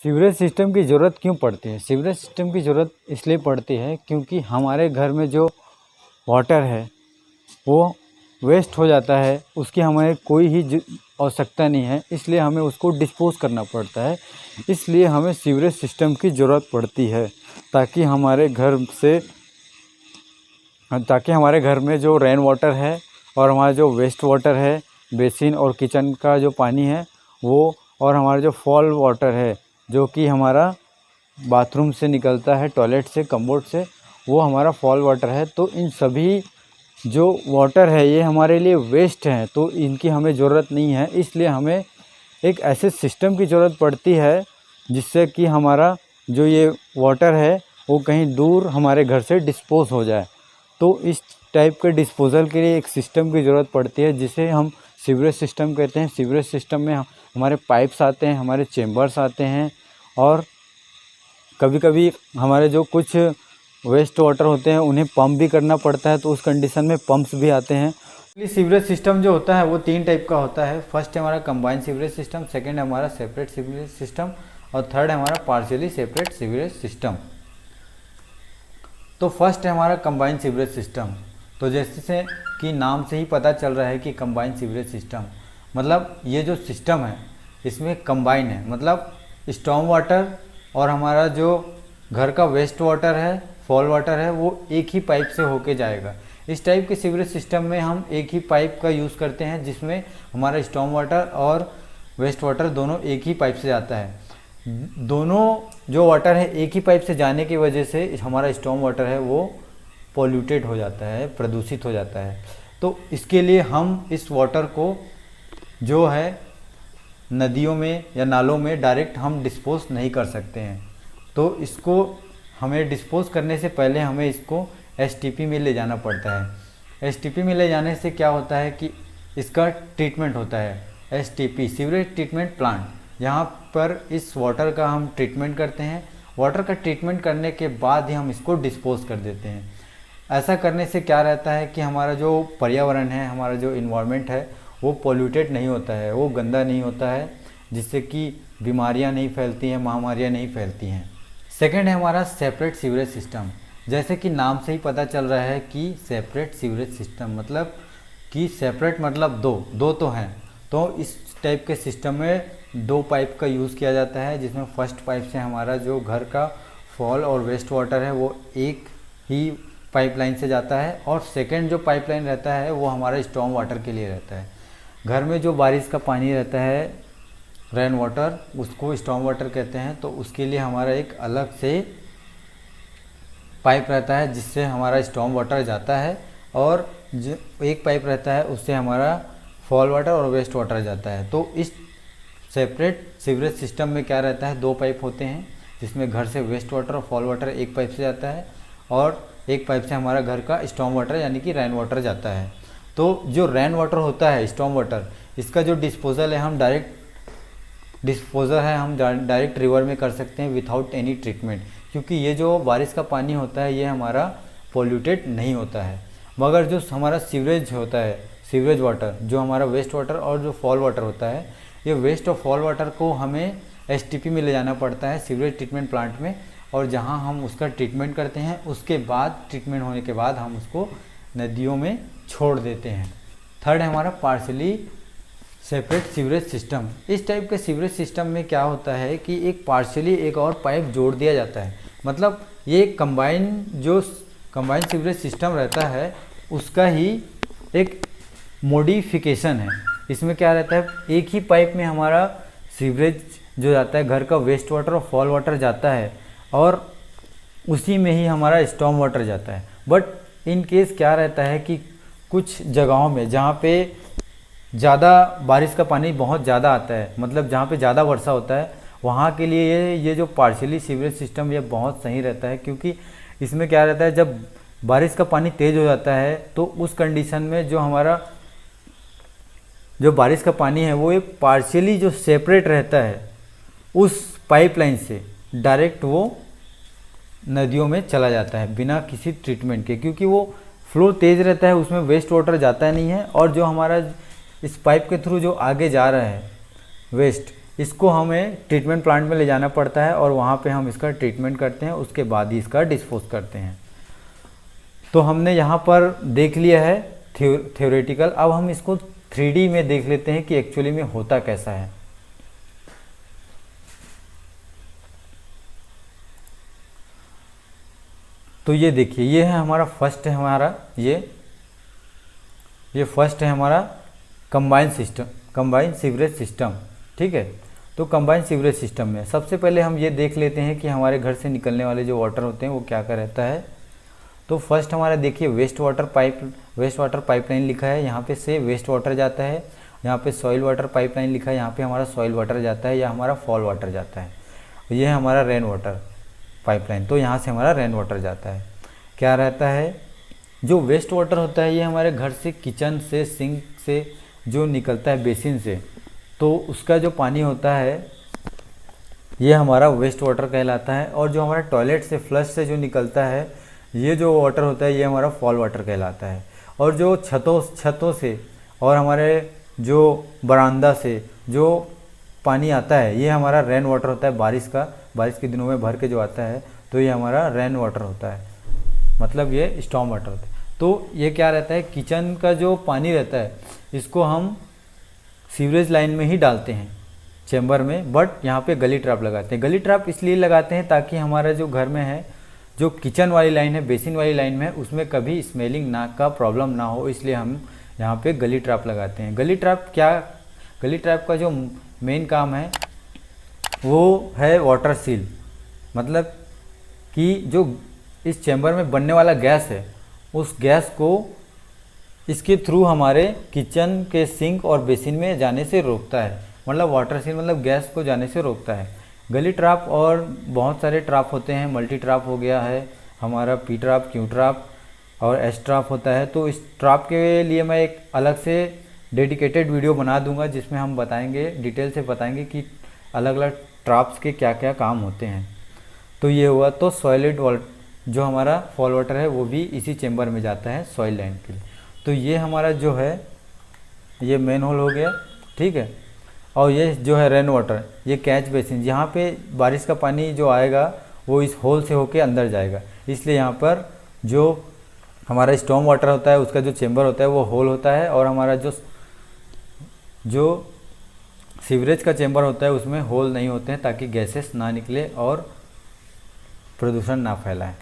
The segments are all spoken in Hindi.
सीवरेज सिस्टम की ज़रूरत क्यों पड़ती है? सीवरेज सिस्टम की ज़रूरत इसलिए पड़ती है क्योंकि हमारे घर में जो वाटर है वो वेस्ट हो जाता है, उसकी हमें कोई ही आवश्यकता नहीं है, इसलिए हमें उसको डिस्पोज़ करना पड़ता है। इसलिए हमें सीवरेज सिस्टम की ज़रूरत पड़ती है ताकि हमारे घर में जो रेन वाटर है और हमारा जो वेस्ट वाटर है, बेसिन और किचन का जो पानी है वो, और हमारा जो फॉल वाटर है जो कि हमारा बाथरूम से निकलता है, टॉयलेट से, कम्बोर्ड से, वो हमारा फॉल वाटर है। तो इन सभी जो वाटर है ये हमारे लिए वेस्ट हैं, तो इनकी हमें ज़रूरत नहीं है। इसलिए हमें एक ऐसे सिस्टम की ज़रूरत पड़ती है जिससे कि हमारा जो ये वाटर है वो कहीं दूर हमारे घर से डिस्पोज़ हो जाए। तो इस टाइप के डिस्पोज़ल के लिए एक सिस्टम की ज़रूरत पड़ती है जिसे हम सीवरेज सिस्टम कहते हैं। सीवरेज सिस्टम में हमारे पाइप्स आते हैं, हमारे चेम्बर्स आते हैं, और कभी कभी हमारे जो कुछ वेस्ट वाटर होते हैं उन्हें पंप भी करना पड़ता है, तो उस कंडीशन में पंप्स भी आते हैं। सीवरेज सिस्टम जो होता है वो 3 टाइप का होता है। फर्स्ट है हमारा कंबाइंड सीवरेज सिस्टम, सेकंड है हमारा सेपरेट सीवरेज सिस्टम, और थर्ड है हमारा पार्शियली सेपरेट सीवरेज सिस्टम। तो फर्स्ट है हमारा कंबाइंड सीवरेज सिस्टम। तो जैसे कि नाम से ही पता चल रहा है कि कंबाइंड सीवरेज सिस्टम मतलब ये जो सिस्टम है इसमें कंबाइन है, मतलब स्टॉर्म वाटर और हमारा जो घर का वेस्ट वाटर है, फॉल वाटर है, वो एक ही पाइप से होके जाएगा। इस टाइप के सीवरेज सिस्टम में हम एक ही पाइप का यूज़ करते हैं जिसमें हमारा स्टॉर्म वाटर और वेस्ट वाटर दोनों एक ही पाइप से जाता है। दोनों जो वाटर है एक ही पाइप से जाने की वजह से हमारा स्टॉर्म वाटर है वो पॉल्यूटेड हो जाता है, प्रदूषित हो जाता है। तो इसके लिए हम इस वाटर को जो है नदियों में या नालों में डायरेक्ट हम डिस्पोज नहीं कर सकते हैं। तो इसको हमें डिस्पोज करने से पहले हमें इसको एसटीपी में ले जाना पड़ता है। एसटीपी में ले जाने से क्या होता है कि इसका ट्रीटमेंट होता है, एसटीपी सीवरेज ट्रीटमेंट प्लांट। यहाँ पर इस वाटर का हम ट्रीटमेंट करते हैं। वाटर का ट्रीटमेंट करने के बाद ही हम इसको डिस्पोज कर देते हैं। ऐसा करने से क्या रहता है कि हमारा जो पर्यावरण है, हमारा जो इन्वायरमेंट है वो पोल्यूटेड नहीं होता है, वो गंदा नहीं होता है, जिससे कि बीमारियां नहीं फैलती हैं, महामारियां नहीं फैलती हैं। सेकंड है हमारा सेपरेट सीवरेज सिस्टम। जैसे कि नाम से ही पता चल रहा है कि सेपरेट सीवरेज सिस्टम मतलब कि सेपरेट मतलब दो तो हैं। तो इस टाइप के सिस्टम में 2 पाइप का यूज़ किया जाता है, जिसमें फर्स्ट पाइप से हमारा जो घर का फॉल और वेस्ट वाटर है वो एक ही पाइपलाइन से जाता है, और सेकंड जो पाइपलाइन रहता है वो हमारा स्टॉर्म वाटर के लिए रहता है। घर में जो बारिश का पानी रहता है, रेन वाटर, उसको स्टॉर्म वाटर कहते हैं। तो उसके लिए हमारा एक अलग से पाइप रहता है जिससे हमारा स्टॉर्म वाटर जाता है, और जो एक पाइप रहता है उससे हमारा फॉल वाटर और वेस्ट वाटर जाता है। तो इस सेपरेट सीवरेज सिस्टम में क्या रहता है, 2 पाइप होते हैं जिसमें घर से वेस्ट वाटर और फॉल वाटर एक पाइप से जाता है, और एक पाइप से हमारा घर का स्टॉर्म वाटर यानी कि रेन वाटर जाता है। तो जो रेन वाटर होता है, स्टॉर्म वाटर, इसका जो डिस्पोजल है हम डायरेक्ट रिवर में कर सकते हैं विथआउट एनी ट्रीटमेंट, क्योंकि ये जो बारिश का पानी होता है ये हमारा पोल्यूटेड नहीं होता है। मगर जो हमारा सीवरेज होता है, सीवरेज वाटर, जो हमारा वेस्ट वाटर और जो फॉल वाटर होता है, ये वेस्ट और फॉल वाटर को हमें एसटीपी में ले जाना पड़ता है, सीवरेज ट्रीटमेंट प्लांट में, और जहाँ हम उसका ट्रीटमेंट करते हैं उसके बाद, ट्रीटमेंट होने के बाद हम उसको नदियों में छोड़ देते हैं। थर्ड है हमारा पार्शियली सेपरेट सीवरेज सिस्टम। इस टाइप के सीवरेज सिस्टम में क्या होता है कि एक पार्शियली एक और पाइप जोड़ दिया जाता है, मतलब ये कंबाइन सीवरेज सिस्टम रहता है उसका ही एक मॉडिफिकेशन है। इसमें क्या रहता है, एक ही पाइप में हमारा सीवरेज जो जाता है, घर का वेस्ट वाटर और फॉल वाटर जाता है, और उसी में ही हमारा स्टॉर्म वाटर जाता है। बट इन केस क्या रहता है कि कुछ जगहों में जहाँ पे ज़्यादा बारिश का पानी बहुत ज़्यादा आता है, मतलब जहाँ पे ज़्यादा वर्षा होता है, वहाँ के लिए ये जो पार्शियली सीवरेज सिस्टम ये बहुत सही रहता है, क्योंकि इसमें क्या रहता है, जब बारिश का पानी तेज़ हो जाता है तो उस कंडीशन में जो हमारा जो बारिश का पानी है वो एक पार्शियली जो सेपरेट रहता है उस पाइपलाइन से, डायरेक्ट वो नदियों में चला जाता है बिना किसी ट्रीटमेंट के, क्योंकि वो फ्लो तेज़ रहता है, उसमें वेस्ट वाटर जाता नहीं है, और जो हमारा इस पाइप के थ्रू जो आगे जा रहा है वेस्ट, इसको हमें ट्रीटमेंट प्लांट में ले जाना पड़ता है और वहाँ पे हम इसका ट्रीटमेंट करते हैं, उसके बाद ही इसका डिस्पोज करते हैं। तो हमने यहाँ पर देख लिया है थ्योरेटिकल, अब हम इसको 3D में देख लेते हैं कि एक्चुअली में होता कैसा है। तो ये देखिए, ये है हमारा फर्स्ट है हमारा ये फर्स्ट है हमारा कंबाइन सीवरेज सिस्टम। ठीक है, तो कंबाइन सीवरेज सिस्टम में सबसे पहले हम ये देख लेते हैं कि हमारे घर से निकलने वाले जो वाटर होते हैं वो क्या क्या रहता है। तो फर्स्ट हमारा देखिए वेस्ट वाटर पाइपलाइन लिखा है, यहाँ पे से वेस्ट वाटर जाता है। यहाँ पे सॉइल वाटर पाइपलाइन लिखा है, यहाँ पे हमारा सॉइल वाटर जाता है या हमारा फॉल वाटर जाता है। ये है हमारा रेन वाटर पाइपलाइन, तो यहाँ से हमारा रेन वाटर जाता है। क्या रहता है, जो वेस्ट वाटर होता है ये हमारे घर से, किचन से, सिंक से जो निकलता है बेसिन से, तो उसका जो पानी होता है ये हमारा वेस्ट वाटर कहलाता है। और जो हमारा टॉयलेट से, फ्लश से जो निकलता है ये जो वाटर होता है ये हमारा फॉल वाटर कहलाता है। और जो छतों से और हमारे जो बरामदा से जो पानी आता है ये हमारा रेन वाटर होता है, बारिश के दिनों में भर के जो आता है, तो ये हमारा रेन वाटर होता है, मतलब ये स्टॉर्म वाटर होता है। तो ये क्या रहता है, किचन का जो पानी रहता है इसको हम सीवरेज लाइन में ही डालते हैं चैम्बर में, बट यहाँ पे गली ट्रैप लगाते हैं। गली ट्रैप इसलिए लगाते हैं ताकि हमारा जो घर में है, जो किचन वाली लाइन है, बेसिन वाली लाइन में है, उसमें कभी स्मेलिंग नाक का प्रॉब्लम ना हो, इसलिए हम यहाँ पे गली ट्रैप लगाते हैं। गली ट्रैप का जो मेन काम है वो है वाटर सील, मतलब कि जो इस चैम्बर में बनने वाला गैस है उस गैस को इसके थ्रू हमारे किचन के सिंक और बेसिन में जाने से रोकता है। मतलब वाटर सील मतलब गैस को जाने से रोकता है। गली ट्रैप और बहुत सारे ट्रैप होते हैं, मल्टी ट्रैप हो गया है हमारा, पी ट्रैप, क्यू ट्रैप और एस ट्रैप होता है। तो इस ट्रैप के लिए मैं एक अलग से डेडिकेटेड वीडियो बना दूंगा जिसमें हम बताएंगे, डिटेल से बताएंगे कि अलग अलग ट्रैप्स के क्या क्या काम होते हैं। तो ये हुआ, तो सॉलिड वाटर जो हमारा फॉल वाटर है वो भी इसी चैम्बर में जाता है सॉइल लाइन के लिए। तो ये हमारा जो है ये मेन होल हो गया, ठीक है। और ये जो है रेन वाटर, ये कैच बेसिन, यहाँ पे बारिश का पानी जो आएगा वो इस होल से होके अंदर जाएगा, इसलिए यहाँ पर जो हमारा स्टॉर्म वाटर होता है उसका जो चैम्बर होता है वो होल होता है। और हमारा जो सीवरेज का चैम्बर होता है उसमें होल नहीं होते हैं ताकि गैसेस ना निकले और प्रदूषण ना फैलाए,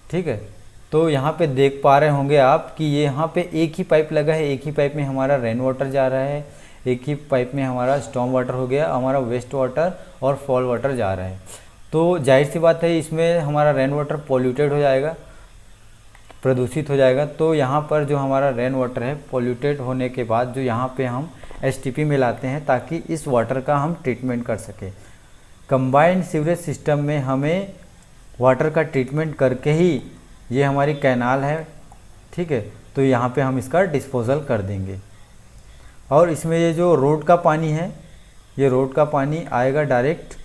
ठीक है। तो यहाँ पे देख पा रहे होंगे आप कि ये यहाँ पे एक ही पाइप लगा है, एक ही पाइप में हमारा रेन वाटर जा रहा है, एक ही पाइप में हमारा स्टॉर्म वाटर हो गया, हमारा वेस्ट वाटर और फॉल वाटर जा रहा है। तो जाहिर सी बात है इसमें हमारा रेन वाटर पॉल्यूटेड हो जाएगा, प्रदूषित हो जाएगा। तो यहाँ पर जो हमारा रेन वाटर है पॉल्यूटेड होने के बाद जो यहाँ पे हम STP मिलाते हैं ताकि इस वाटर का हम ट्रीटमेंट कर सकें। कंबाइंड सीवरेज सिस्टम में हमें वाटर का ट्रीटमेंट करके ही, ये हमारी कैनाल है, ठीक है, तो यहाँ पे हम इसका डिस्पोजल कर देंगे। और इसमें ये जो रोड का पानी है, ये रोड का पानी आएगा डायरेक्ट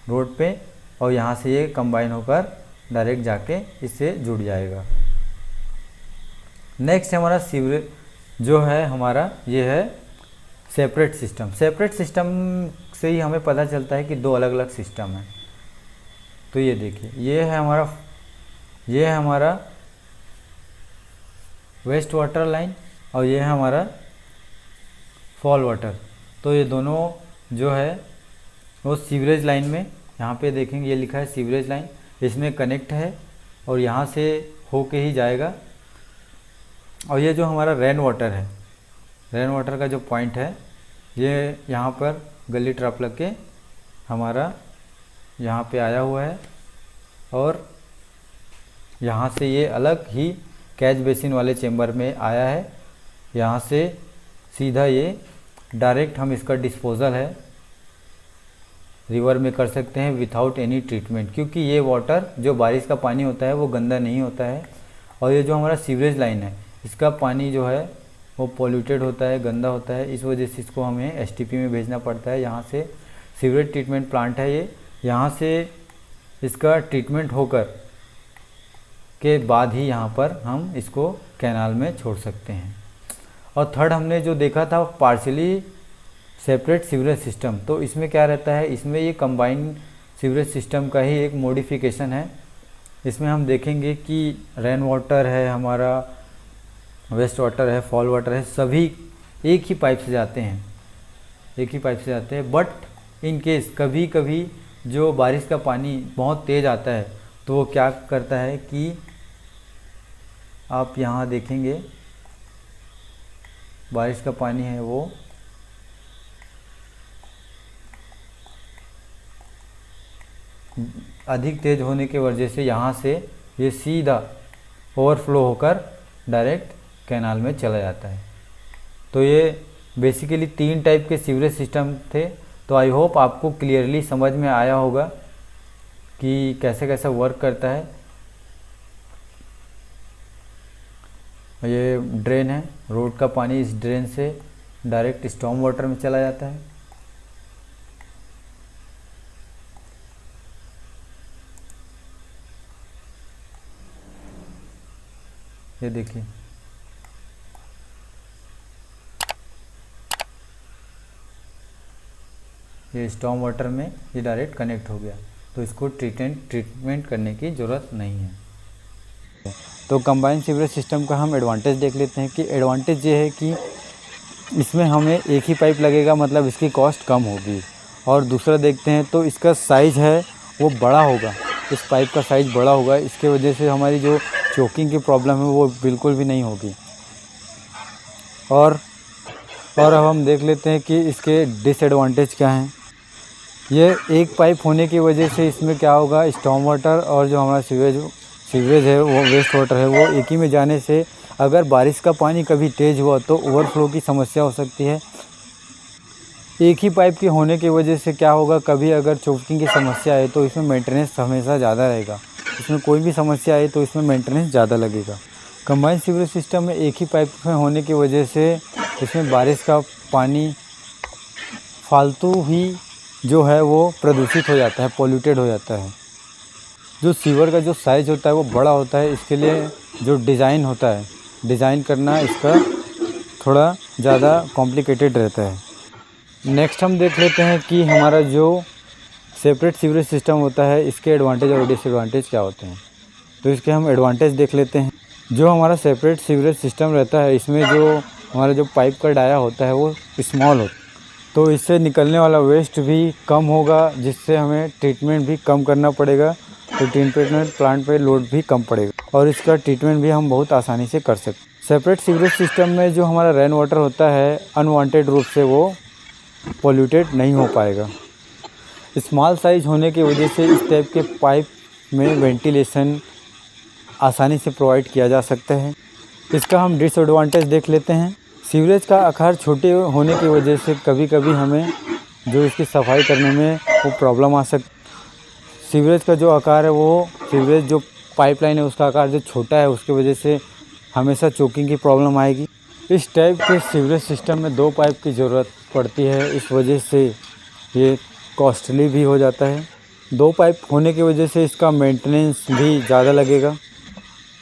रोड पे और यहाँ से ये कंबाइन होकर डायरेक्ट जाके इससे जुड़ जाएगा। नेक्स्ट हमारा सीवरेज जो है हमारा, ये है सेपरेट सिस्टम। सेपरेट सिस्टम से ही हमें पता चलता है कि दो अलग अलग सिस्टम है। तो ये देखिए, ये है हमारा वेस्ट वाटर लाइन और ये है हमारा फॉल वाटर। तो ये दोनों जो है वो सीवरेज लाइन में, यहाँ पे देखेंगे ये लिखा है सीवरेज लाइन, इसमें कनेक्ट है और यहाँ से होके ही जाएगा। और ये जो हमारा रेन वाटर है, रेन वाटर का जो पॉइंट है ये यहाँ पर गली ट्रैप लग के हमारा यहाँ पे आया हुआ है और यहाँ से ये अलग ही कैच बेसिन वाले चेम्बर में आया है। यहाँ से सीधा ये डायरेक्ट हम इसका डिस्पोजल है रिवर में कर सकते हैं विथआउट एनी ट्रीटमेंट, क्योंकि ये वाटर जो बारिश का पानी होता है वो गंदा नहीं होता है। और ये जो हमारा सीवरेज लाइन है इसका पानी जो है वो पॉल्यूटेड होता है, गंदा होता है, इस वजह से इसको हमें STP में भेजना पड़ता है। यहाँ से सीवरेज ट्रीटमेंट प्लांट है ये, यहाँ से इसका ट्रीटमेंट होकर के बाद ही यहाँ पर हम इसको कैनाल में छोड़ सकते हैं। और थर्ड हमने जो देखा था पार्शियली सेपरेट सीवरेज सिस्टम, तो इसमें क्या रहता है, इसमें ये कंबाइंड सीवरेज सिस्टम का ही एक मॉडिफिकेशन है। इसमें हम देखेंगे कि रेन वाटर है, हमारा वेस्ट वाटर है, फॉल वाटर है, सभी एक ही पाइप से जाते हैं, एक ही पाइप से जाते हैं। बट इन केस कभी कभी जो बारिश का पानी बहुत तेज़ आता है तो वो क्या करता है कि आप यहाँ देखेंगे बारिश का पानी है वो अधिक तेज़ होने की वजह से यहाँ से ये सीधा ओवरफ्लो होकर डायरेक्ट कैनाल में चला जाता है। तो ये बेसिकली 3 टाइप के सीवरेज सिस्टम थे। तो आई होप आपको क्लियरली समझ में आया होगा कि कैसे कैसे वर्क करता है। ये ड्रेन है, रोड का पानी इस ड्रेन से डायरेक्ट स्टॉर्म वाटर में चला जाता है। ये देखिए, ये स्टॉर्म वाटर में ये डायरेक्ट कनेक्ट हो गया, तो इसको ट्रीटमेंट करने की ज़रूरत नहीं है। तो कंबाइंड सीवरेज सिस्टम का हम एडवांटेज देख लेते हैं कि एडवांटेज ये है कि इसमें हमें एक ही पाइप लगेगा, मतलब इसकी कॉस्ट कम होगी। और दूसरा देखते हैं तो इसका साइज़ है वो बड़ा होगा, इस पाइप का साइज़ बड़ा होगा, इसके वजह से हमारी जो चोकिंग की प्रॉब्लम है वो बिल्कुल भी नहीं होगी। और अब हम देख लेते हैं कि इसके डिसएडवांटेज क्या हैं। ये एक पाइप होने की वजह से इसमें क्या होगा, स्टॉर्म वाटर और जो हमारा सीवरेज है वो वेस्ट वाटर है वो एक ही में जाने से अगर बारिश का पानी कभी तेज़ हुआ तो ओवरफ्लो की समस्या हो सकती है। एक ही पाइप के होने की वजह से क्या होगा, कभी अगर चोकिंग की समस्या आए तो इसमें मेंटेनेंस हमेशा ज़्यादा रहेगा, इसमें कोई भी समस्या आए तो इसमें मेंटेनेंस ज़्यादा लगेगा। कंबाइंड सीवरेज सिस्टम में एक ही पाइप में होने की वजह से इसमें बारिश का पानी फालतू ही जो है वो प्रदूषित हो जाता है, पॉल्यूटेड हो जाता है। जो सीवर का जो साइज़ होता है वो बड़ा होता है, इसके लिए जो डिज़ाइन होता है, डिज़ाइन करना इसका थोड़ा ज़्यादा कॉम्प्लिकेटेड रहता है। नेक्स्ट हम देख लेते हैं कि हमारा जो सेपरेट सीवरेज सिस्टम होता है इसके एडवांटेज और डिसएडवांटेज क्या होते हैं। तो इसके हम एडवांटेज देख लेते हैं। जो हमारा सेपरेट सीवरेज सिस्टम रहता है इसमें जो हमारा जो पाइप का डाया होता है वो स्मॉल होता है, तो इससे निकलने वाला वेस्ट भी कम होगा, जिससे हमें ट्रीटमेंट भी कम करना पड़ेगा, तो ट्रीटमेंट प्लांट पे लोड भी कम पड़ेगा और इसका ट्रीटमेंट भी हम बहुत आसानी से कर सकते हैं। सेपरेट सीवरेज सिस्टम में जो हमारा रेन वाटर होता है अनवांटेड रूप से वो पॉल्यूटेड नहीं हो पाएगा। स्मॉल साइज होने की वजह से इस टाइप के पाइप में वेंटिलेशन आसानी से प्रोवाइड किया जा सकता है। इसका हम डिसएडवांटेज देख लेते हैं। सीवरेज का आकार छोटे होने की वजह से कभी कभी हमें जो इसकी सफाई करने में वो प्रॉब्लम आ सकती। सीवरेज का जो आकार है वो सीवरेज जो पाइपलाइन है उसका आकार जो छोटा है उसकी वजह से हमेशा चोकिंग की प्रॉब्लम आएगी। इस टाइप के सीवरेज सिस्टम में 2 पाइप की ज़रूरत पड़ती है, इस वजह से ये कॉस्टली भी हो जाता है। 2 पाइप होने की वजह से इसका मेंटेनेंस भी ज़्यादा लगेगा।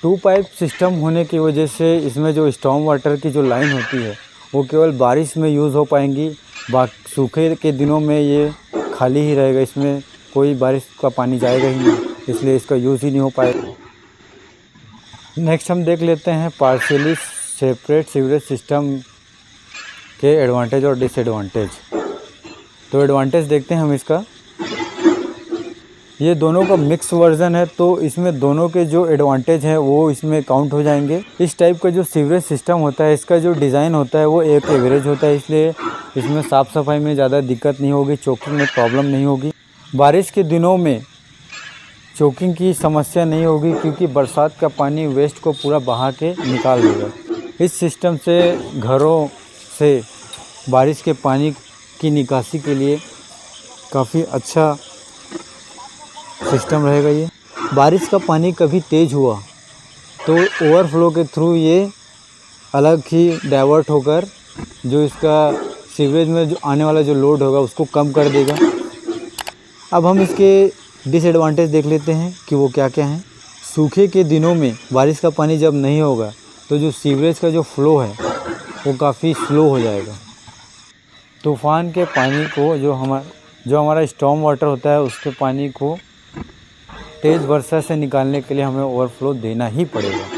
2 पाइप सिस्टम होने की वजह से इसमें जो स्टॉर्म वाटर की जो लाइन होती है वो केवल बारिश में यूज़ हो पाएंगी, बाकी सूखे के दिनों में ये खाली ही रहेगा, इसमें कोई बारिश का पानी जाएगा ही नहीं, इसलिए इसका यूज़ ही नहीं हो पाएगा। नेक्स्ट हम देख लेते हैं पार्शियली सेपरेट सीवरेज सिस्टम के एडवांटेज और डिसएडवांटेज। तो एडवांटेज देखते हैं हम इसका। ये दोनों का मिक्स वर्जन है, तो इसमें दोनों के जो एडवांटेज हैं वो इसमें काउंट हो जाएंगे। इस टाइप का जो सीवरेज सिस्टम होता है इसका जो डिज़ाइन होता है वो एक एवरेज होता है, इसलिए इसमें साफ़ सफाई में ज़्यादा दिक्कत नहीं होगी, चोकिंग में प्रॉब्लम नहीं होगी। बारिश के दिनों में चोकिंग की समस्या नहीं होगी क्योंकि बरसात का पानी वेस्ट को पूरा बहा के निकाल देगा। इस सिस्टम से घरों से बारिश के पानी की निकासी के लिए काफ़ी अच्छा सिस्टम रहेगा। ये बारिश का पानी कभी तेज़ हुआ तो ओवरफ्लो के थ्रू ये अलग ही डाइवर्ट होकर जो इसका सीवरेज में जो आने वाला जो लोड होगा उसको कम कर देगा। अब हम इसके डिसएडवांटेज देख लेते हैं कि वो क्या क्या हैं। सूखे के दिनों में बारिश का पानी जब नहीं होगा तो जो सीवरेज का जो फ़्लो है वो काफ़ी स्लो हो जाएगा। तूफ़ान के पानी को जो हमारा स्टॉर्म वाटर होता है उसके पानी को तेज़ वर्षा से निकालने के लिए हमें ओवरफ्लो देना ही पड़ेगा।